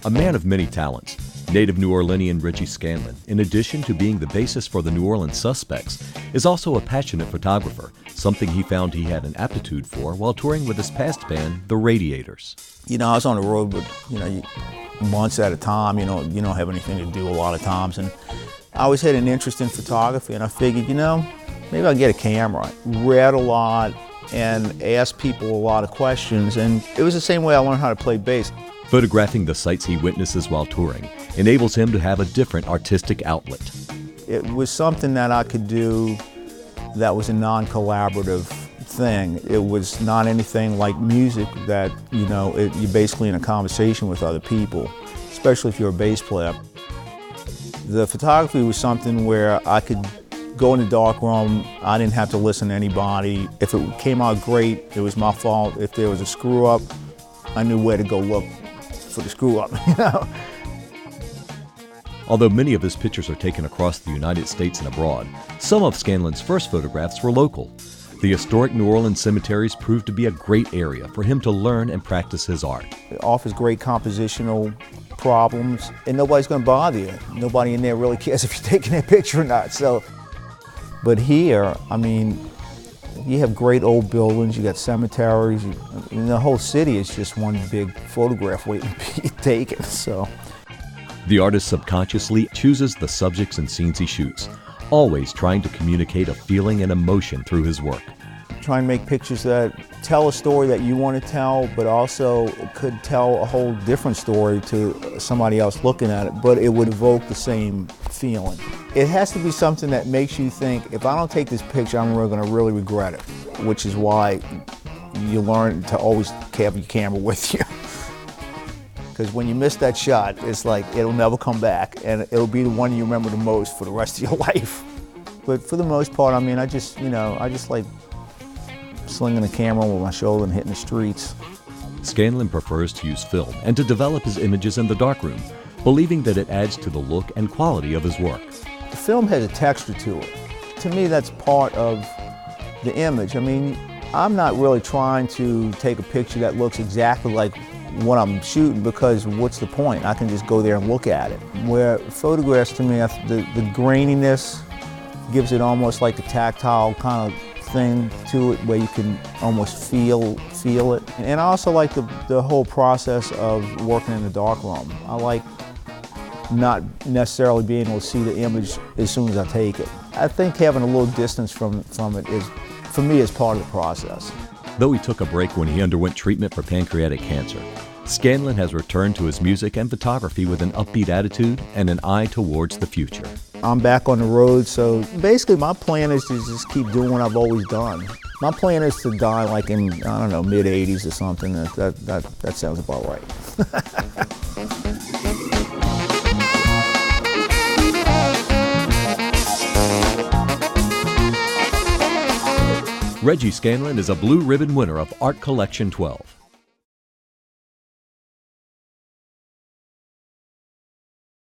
A man of many talents, native New Orleanian Reggie Scanlan, in addition to being the bassist for the New Orleans Suspects, is also a passionate photographer, something he found he had an aptitude for while touring with his past band, the Radiators. I was on the road with, months at a time, you don't have anything to do a lot of times. And I always had an interest in photography, and I figured, maybe I'll get a camera. Read a lot and asked people a lot of questions, and it was the same way I learned how to play bass. Photographing the sights he witnesses while touring enables him to have a different artistic outlet. It was something that I could do that was a non-collaborative thing. It was not anything like music that, you're basically in a conversation with other people, especially if you're a bass player. The photography was something where I could go in the dark room, I didn't have to listen to anybody. If it came out great, it was my fault. If there was a screw up, I knew where to go look for the screw up, Although many of his pictures are taken across the United States and abroad, some of Scanlan's first photographs were local. The historic New Orleans cemeteries proved to be a great area for him to learn and practice his art. It offers great compositional problems, and nobody's going to bother you. Nobody in there really cares if you're taking their picture or not. But here, you have great old buildings, you got cemeteries, and the whole city is just one big photograph waiting to be taken. The artist subconsciously chooses the subjects and scenes he shoots, always trying to communicate a feeling and emotion through his work. Try and make pictures that tell a story that you want to tell, but also could tell a whole different story to somebody else looking at it, but it would evoke the same feeling. It has to be something that makes you think, if I don't take this picture, I'm going to really regret it, which is why you learn to always have your camera with you. Because when you miss that shot, it's like it'll never come back, and it'll be the one you remember the most for the rest of your life. But for the most part, I just like slinging the camera over my shoulder and hitting the streets. Scanlan prefers to use film and to develop his images in the darkroom, believing that it adds to the look and quality of his work. The film has a texture to it. To me, that's part of the image. I'm not really trying to take a picture that looks exactly like what I'm shooting, because what's the point? I can just go there and look at it. Where photographs, to me, the graininess gives it almost like a tactile kind of thing to it, where you can almost feel it. And I also like the whole process of working in the darkroom. I like not necessarily being able to see the image as soon as I take it. I think having a little distance from it is, for me, is part of the process. Though he took a break when he underwent treatment for pancreatic cancer, Scanlan has returned to his music and photography with an upbeat attitude and an eye towards the future. I'm back on the road, so basically my plan is to just keep doing what I've always done. My plan is to die like in, mid-80s or something. That sounds about right. Reggie Scanlan is a Blue Ribbon winner of Art Collection 12.